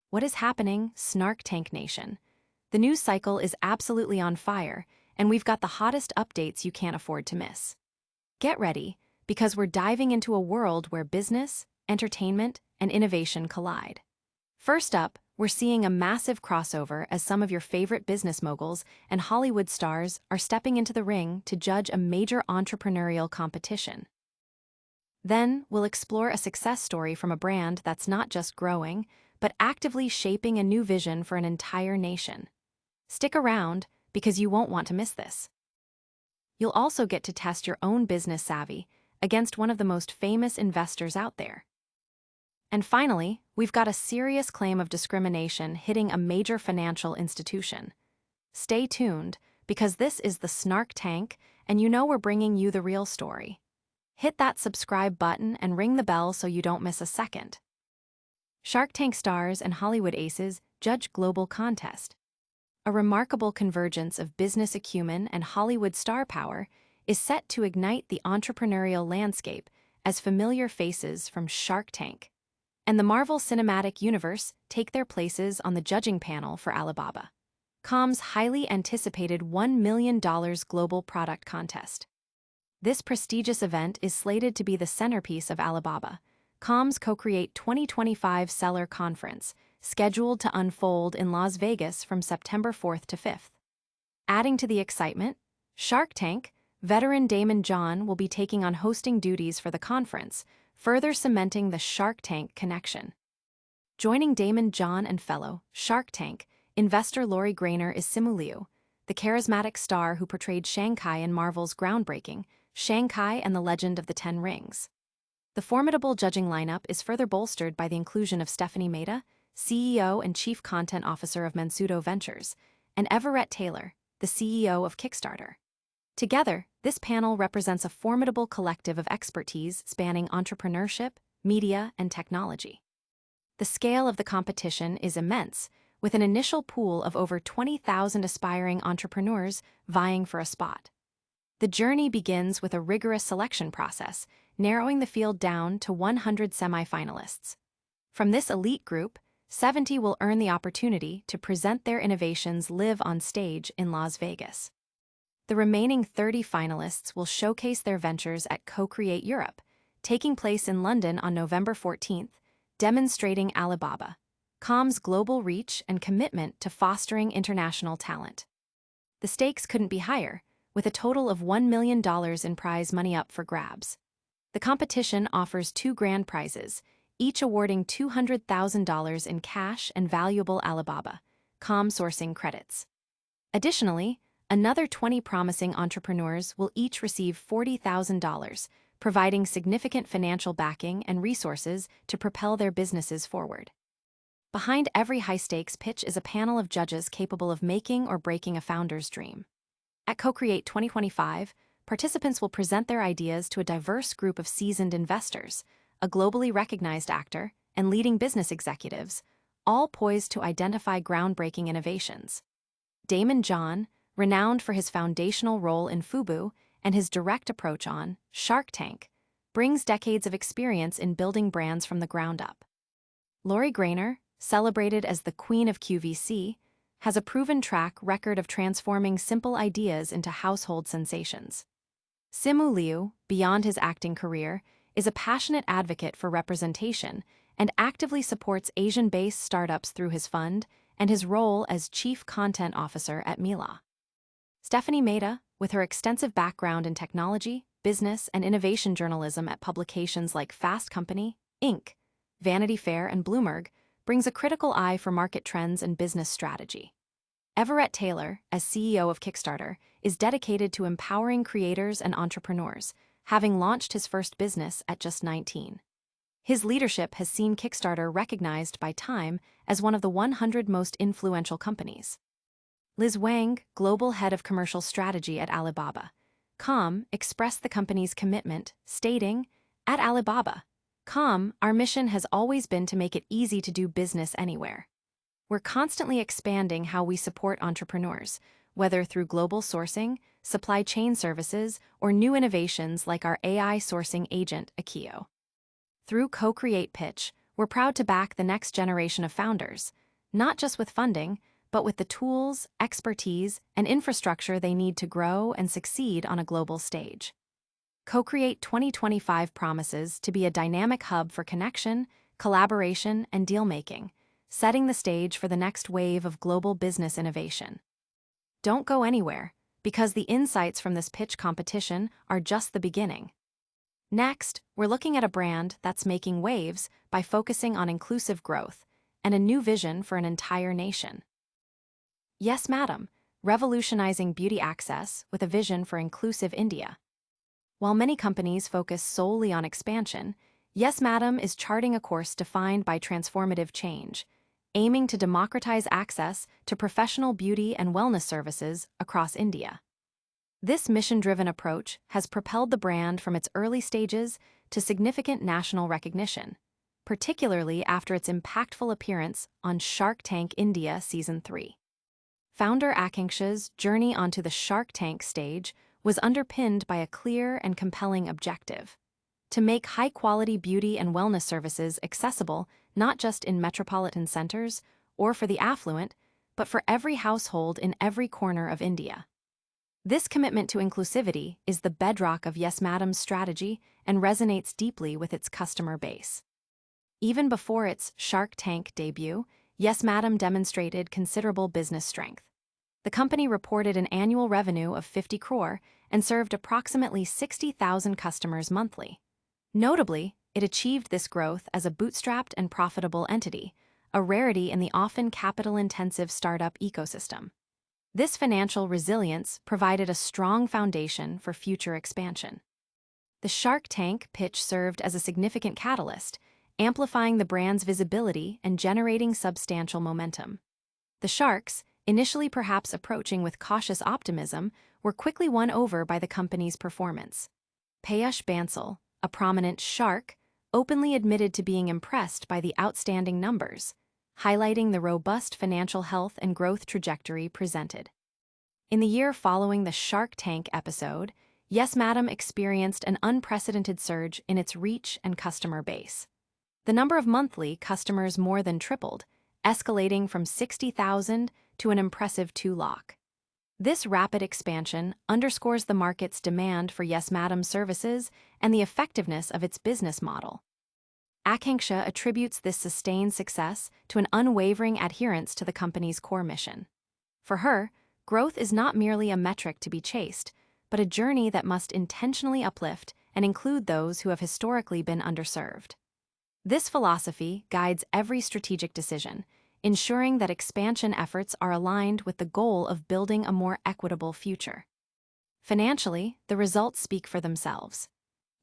What is happening, Snark Tank Nation? The news cycle is absolutely on fire, and we've got the hottest updates you can't afford to miss. Get ready, because we're diving into a world where business, entertainment, and innovation collide. First up, we're seeing a massive crossover as some of your favorite business moguls and Hollywood stars are stepping into the ring to judge a major entrepreneurial competition. Then, we'll explore a success story from a brand that's not just growing, but actively shaping a new vision for an entire nation. Stick around, because you won't want to miss this. You'll also get to test your own business savvy against one of the most famous investors out there. And finally, we've got a serious claim of discrimination hitting a major financial institution. Stay tuned, because this is the Snark Tank, and you know we're bringing you the real story. Hit that subscribe button and ring the bell so you don't miss a second. Shark Tank stars and Hollywood aces judge global contest. A remarkable convergence of business acumen and Hollywood star power is set to ignite the entrepreneurial landscape as familiar faces from Shark Tank and the Marvel Cinematic Universe take their places on the judging panel for Alibaba.com's highly anticipated $1 million global product contest. This prestigious event is slated to be the centerpiece of Alibaba.com's Co-Create 2025 Seller Conference, scheduled to unfold in Las Vegas from September 4th to 5th. Adding to the excitement, Shark Tank veteran Daymond John will be taking on hosting duties for the conference, further cementing the Shark Tank connection. Joining Daymond John and fellow Shark Tank investor Lori Greiner is Simu Liu, the charismatic star who portrayed Shanghai in Marvel's groundbreaking Shanghai and the Legend of the Ten Rings. The formidable judging lineup is further bolstered by the inclusion of Stephanie Mehta, CEO and Chief Content Officer of Mensudo Ventures, and Everett Taylor, the CEO of Kickstarter. Together, this panel represents a formidable collective of expertise spanning entrepreneurship, media, and technology. The scale of the competition is immense, with an initial pool of over 20,000 aspiring entrepreneurs vying for a spot. The journey begins with a rigorous selection process, narrowing the field down to 100 semi-finalists. From this elite group, 70 will earn the opportunity to present their innovations live on stage in Las Vegas. The remaining 30 finalists will showcase their ventures at Co-Create Europe, taking place in London on November 14th, demonstrating Alibaba.com's global reach and commitment to fostering international talent. The stakes couldn't be higher, with a total of $1 million in prize money up for grabs. The competition offers 2 grand prizes, each awarding $200,000 in cash and valuable Alibaba.com sourcing credits. Additionally, another 20 promising entrepreneurs will each receive $40,000, providing significant financial backing and resources to propel their businesses forward. Behind every high-stakes pitch is a panel of judges capable of making or breaking a founder's dream. At Co-Create 2025, participants will present their ideas to a diverse group of seasoned investors, a globally recognized actor, and leading business executives, all poised to identify groundbreaking innovations. Daymond John, renowned for his foundational role in Fubu and his direct approach on Shark Tank, brings decades of experience in building brands from the ground up. Lori Greiner, celebrated as the Queen of QVC, has a proven track record of transforming simple ideas into household sensations. Simu Liu, beyond his acting career, is a passionate advocate for representation and actively supports Asian-based startups through his fund and his role as Chief Content Officer at Mila. Stephanie Mehta, with her extensive background in technology, business, and innovation journalism at publications like Fast Company, Inc., Vanity Fair, and Bloomberg, brings a critical eye for market trends and business strategy. Everett Taylor, as CEO of Kickstarter, is dedicated to empowering creators and entrepreneurs, having launched his first business at just 19. His leadership has seen Kickstarter recognized by Time as one of the 100 most influential companies. Liz Wang, global head of commercial strategy at Alibaba.com, expressed the company's commitment, stating, "At Alibaba.com, our mission has always been to make it easy to do business anywhere. We're constantly expanding how we support entrepreneurs, whether through global sourcing, supply chain services, or new innovations like our AI sourcing agent, Akio. Through Co-Create Pitch, we're proud to back the next generation of founders, not just with funding, but with the tools, expertise, and infrastructure they need to grow and succeed on a global stage. Co-Create 2025 promises to be a dynamic hub for connection, collaboration, and deal-making, setting the stage for the next wave of global business innovation. Don't go anywhere, because the insights from this pitch competition are just the beginning. Next, we're looking at a brand that's making waves by focusing on inclusive growth and a new vision for an entire nation. YesMadam, revolutionizing beauty access with a vision for inclusive India. While many companies focus solely on expansion, YesMadam is charting a course defined by transformative change, aiming to democratize access to professional beauty and wellness services across India. This mission-driven approach has propelled the brand from its early stages to significant national recognition, particularly after its impactful appearance on Shark Tank India Season 3. Founder Akanksha's journey onto the Shark Tank stage was underpinned by a clear and compelling objective: to make high-quality beauty and wellness services accessible not just in metropolitan centers or for the affluent, but for every household in every corner of India. This commitment to inclusivity is the bedrock of YesMadam's strategy and resonates deeply with its customer base. Even before its Shark Tank debut, YesMadam demonstrated considerable business strength. The company reported an annual revenue of 50 crore and served approximately 60,000 customers monthly. Notably, it achieved this growth as a bootstrapped and profitable entity, a rarity in the often capital-intensive startup ecosystem. This financial resilience provided a strong foundation for future expansion. The Shark Tank pitch served as a significant catalyst, amplifying the brand's visibility and generating substantial momentum. The Sharks, initially perhaps approaching with cautious optimism, were quickly won over by the company's performance. Peyush Bansal, a prominent shark, openly admitted to being impressed by the outstanding numbers, highlighting the robust financial health and growth trajectory presented. In the year following the Shark Tank episode, YesMadam experienced an unprecedented surge in its reach and customer base. The number of monthly customers more than tripled, escalating from 60,000 to an impressive 2 lakh. This rapid expansion underscores the market's demand for YesMadam's services and the effectiveness of its business model. Akanksha attributes this sustained success to an unwavering adherence to the company's core mission. For her, growth is not merely a metric to be chased, but a journey that must intentionally uplift and include those who have historically been underserved. This philosophy guides every strategic decision, ensuring that expansion efforts are aligned with the goal of building a more equitable future. Financially, the results speak for themselves.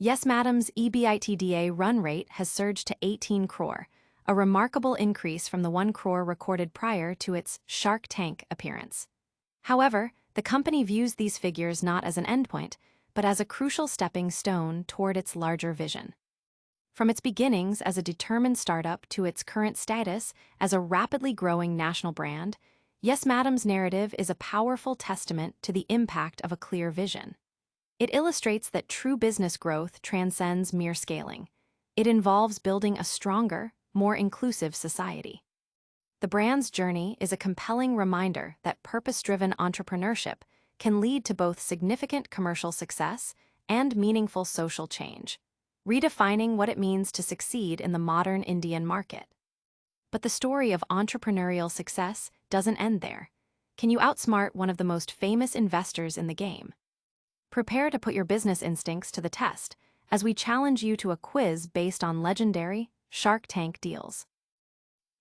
YesMadam's EBITDA run rate has surged to 18 crore, a remarkable increase from the 1 crore recorded prior to its Shark Tank appearance. However, the company views these figures not as an endpoint, but as a crucial stepping stone toward its larger vision. From its beginnings as a determined startup to its current status as a rapidly growing national brand, YesMadam's narrative is a powerful testament to the impact of a clear vision. It illustrates that true business growth transcends mere scaling. It involves building a stronger, more inclusive society. The brand's journey is a compelling reminder that purpose-driven entrepreneurship can lead to both significant commercial success and meaningful social change, redefining what it means to succeed in the modern Indian market. But the story of entrepreneurial success doesn't end there. Can you outsmart one of the most famous investors in the game? Prepare to put your business instincts to the test as we challenge you to a quiz based on legendary Shark Tank deals.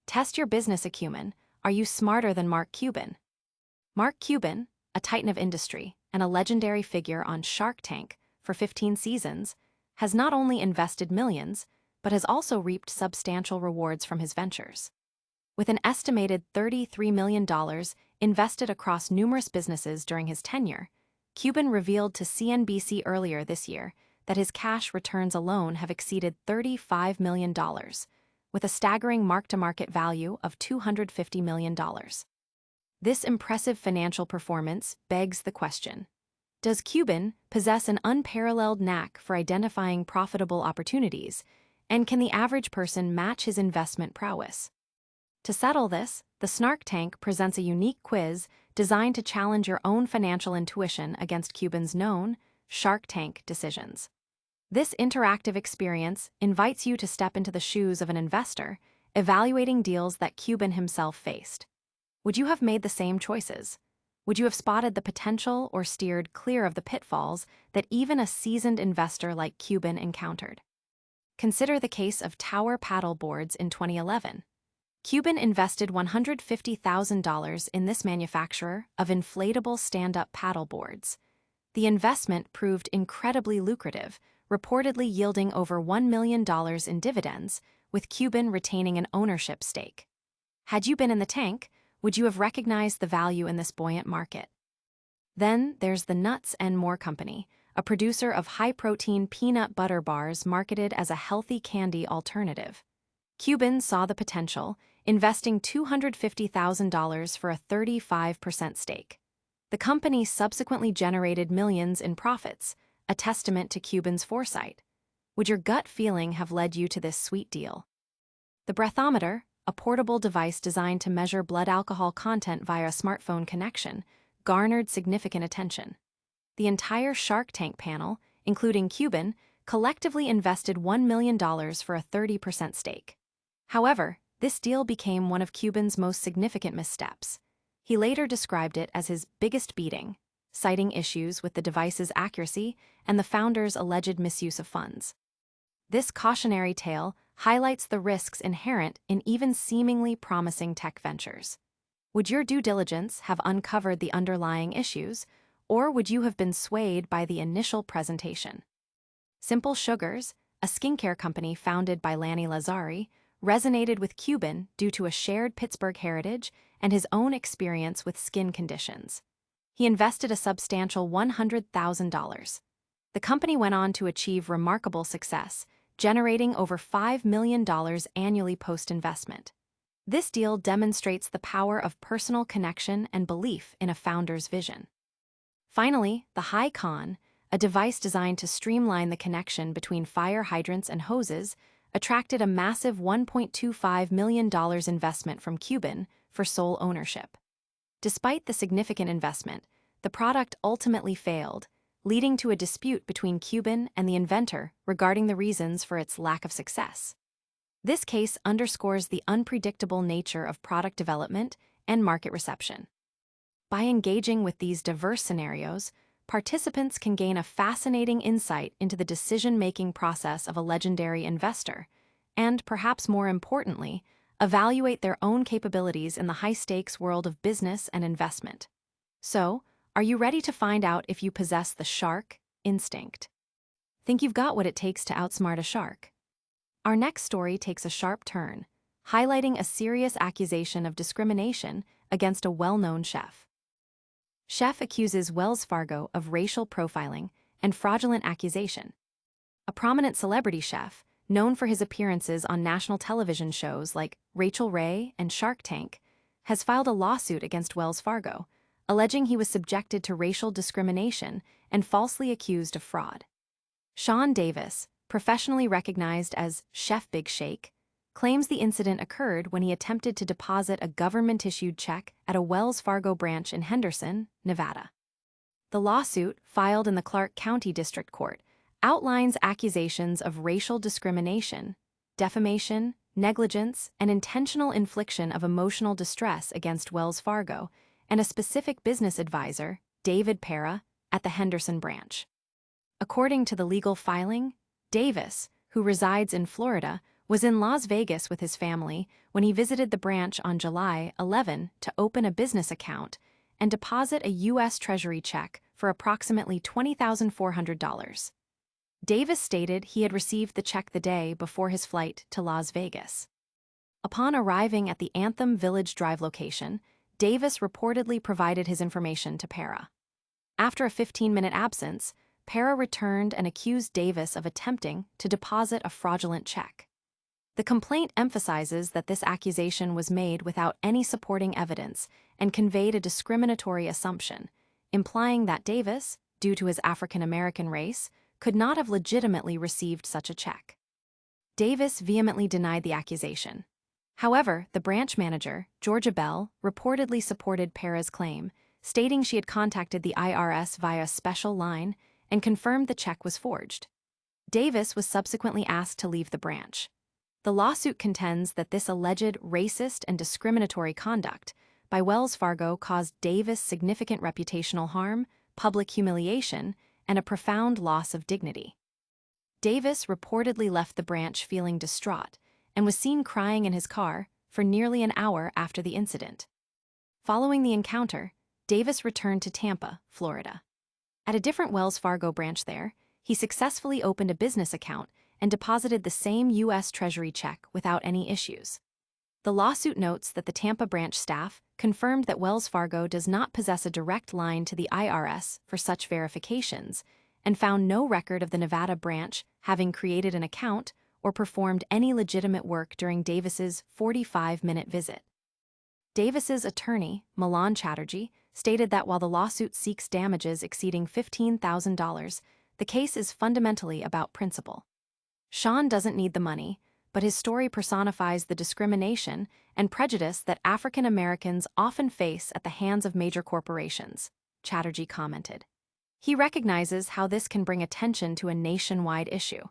Test your business acumen. Are you smarter than Mark Cuban? Mark Cuban, a titan of industry and a legendary figure on Shark Tank for 15 seasons, has not only invested millions, but has also reaped substantial rewards from his ventures. With an estimated $33 million invested across numerous businesses during his tenure, Cuban revealed to CNBC earlier this year that his cash returns alone have exceeded $35 million, with a staggering mark-to-market value of $250 million. This impressive financial performance begs the question: does Cuban possess an unparalleled knack for identifying profitable opportunities And can the average person match his investment prowess? To settle this, the Snark Tank presents a unique quiz designed to challenge your own financial intuition against Cuban's known Shark Tank decisions. This interactive experience invites you to step into the shoes of an investor, evaluating deals that Cuban himself faced. Would you have made the same choices? Would you have spotted the potential or steered clear of the pitfalls that even a seasoned investor like Cuban encountered? Consider the case of Tower Paddle Boards in 2011. Cuban invested $150,000 in this manufacturer of inflatable stand-up paddle boards. The investment proved incredibly lucrative, reportedly yielding over $1 million in dividends, with Cuban retaining an ownership stake. Had you been in the tank, would you have recognized the value in this buoyant market? Then there's the Nuts and More Company, a producer of high-protein peanut butter bars marketed as a healthy candy alternative. Cuban saw the potential, investing $250,000 for a 35% stake. The company subsequently generated millions in profits, a testament to Cuban's foresight. Would your gut feeling have led you to this sweet deal? The breathometer, a portable device designed to measure blood alcohol content via a smartphone connection, garnered significant attention. The entire Shark Tank panel, including Cuban, collectively invested $1 million for a 30% stake. However, this deal became one of Cuban's most significant missteps. He later described it as his biggest beating, citing issues with the device's accuracy and the founder's alleged misuse of funds. This cautionary tale highlights the risks inherent in even seemingly promising tech ventures. Would your due diligence have uncovered the underlying issues, or would you have been swayed by the initial presentation? Simple Sugars, a skincare company founded by Lanny Lazari, resonated with Cuban due to a shared Pittsburgh heritage and his own experience with skin conditions. He invested a substantial $100,000. The company went on to achieve remarkable success, generating over $5 million annually post-investment. This deal demonstrates the power of personal connection and belief in a founder's vision. Finally, the High Con, a device designed to streamline the connection between fire hydrants and hoses, attracted a massive $1.25 million investment from Cuban for sole ownership. Despite the significant investment, the product ultimately failed, leading to a dispute between Cuban and the inventor regarding the reasons for its lack of success. This case underscores the unpredictable nature of product development and market reception. By engaging with these diverse scenarios, participants can gain a fascinating insight into the decision-making process of a legendary investor, and, perhaps more importantly, evaluate their own capabilities in the high-stakes world of business and investment. So, are you ready to find out if you possess the shark instinct? Think you've got what it takes to outsmart a shark? Our next story takes a sharp turn, highlighting a serious accusation of discrimination against a well-known chef. Chef accuses Wells Fargo of racial profiling and fraudulent accusation. A prominent celebrity chef, known for his appearances on national television shows like Rachel Ray and Shark Tank, has filed a lawsuit against Wells Fargo, alleging he was subjected to racial discrimination and falsely accused of fraud. Sean Davis, professionally recognized as Chef Big Shake, claims the incident occurred when he attempted to deposit a government-issued check at a Wells Fargo branch in Henderson, Nevada. The lawsuit, filed in the Clark County District Court, outlines accusations of racial discrimination, defamation, negligence, and intentional infliction of emotional distress against Wells Fargo and a specific business advisor, David Pera, at the Henderson branch. According to the legal filing, Davis, who resides in Florida, was in Las Vegas with his family when he visited the branch on July 11 to open a business account and deposit a U.S. Treasury check for approximately $20,400. Davis stated he had received the check the day before his flight to Las Vegas. Upon arriving at the Anthem Village Drive location, Davis reportedly provided his information to Pera. After a 15-minute absence, Pera returned and accused Davis of attempting to deposit a fraudulent check. The complaint emphasizes that this accusation was made without any supporting evidence and conveyed a discriminatory assumption, implying that Davis, due to his African-American race, could not have legitimately received such a check. Davis vehemently denied the accusation. However, the branch manager, Georgia Bell, reportedly supported Perez's claim, stating she had contacted the IRS via a special line and confirmed the check was forged. Davis was subsequently asked to leave the branch. The lawsuit contends that this alleged racist and discriminatory conduct by Wells Fargo caused Davis significant reputational harm, public humiliation, and a profound loss of dignity. Davis reportedly left the branch feeling distraught and was seen crying in his car for nearly an hour after the incident. Following the encounter, Davis returned to Tampa, Florida. At a different Wells Fargo branch there, he successfully opened a business account and deposited the same U.S. Treasury check without any issues. The lawsuit notes that the Tampa branch staff confirmed that Wells Fargo does not possess a direct line to the IRS for such verifications and found no record of the Nevada branch having created an account or performed any legitimate work during Davis's 45-minute visit. Davis's attorney, Milan Chatterjee, stated that while the lawsuit seeks damages exceeding $15,000, the case is fundamentally about principle. Sean doesn't need the money, but his story personifies the discrimination and prejudice that African Americans often face at the hands of major corporations, Chatterjee commented. He recognizes how this can bring attention to a nationwide issue.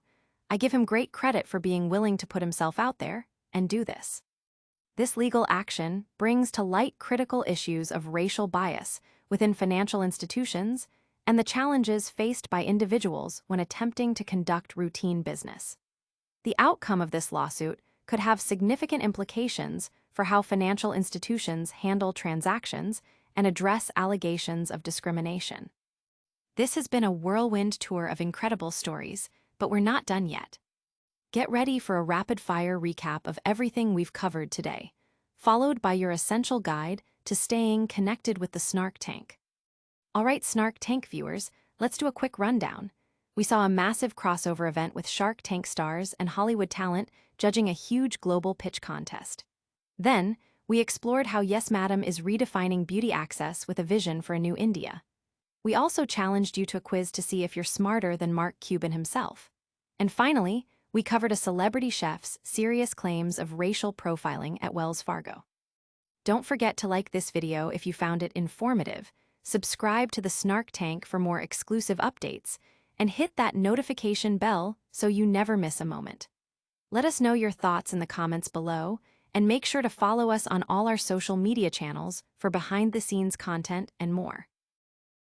I give him great credit for being willing to put himself out there and do this. This legal action brings to light critical issues of racial bias within financial institutions and the challenges faced by individuals when attempting to conduct routine business. The outcome of this lawsuit could have significant implications for how financial institutions handle transactions and address allegations of discrimination. This has been a whirlwind tour of incredible stories, but we're not done yet. Get ready for a rapid-fire recap of everything we've covered today, followed by your essential guide to staying connected with the Snark Tank. All right, Snark Tank viewers, let's do a quick rundown. We saw a massive crossover event with Shark Tank stars and Hollywood talent judging a huge global pitch contest. Then, we explored how YesMadam is redefining beauty access with a vision for a new India. We also challenged you to a quiz to see if you're smarter than Mark Cuban himself. And finally, we covered a celebrity chef's serious claims of racial profiling at Wells Fargo. Don't forget to like this video if you found it informative, subscribe to the Snark Tank for more exclusive updates, and hit that notification bell so you never miss a moment. Let us know your thoughts in the comments below, and make sure to follow us on all our social media channels for behind-the-scenes content and more.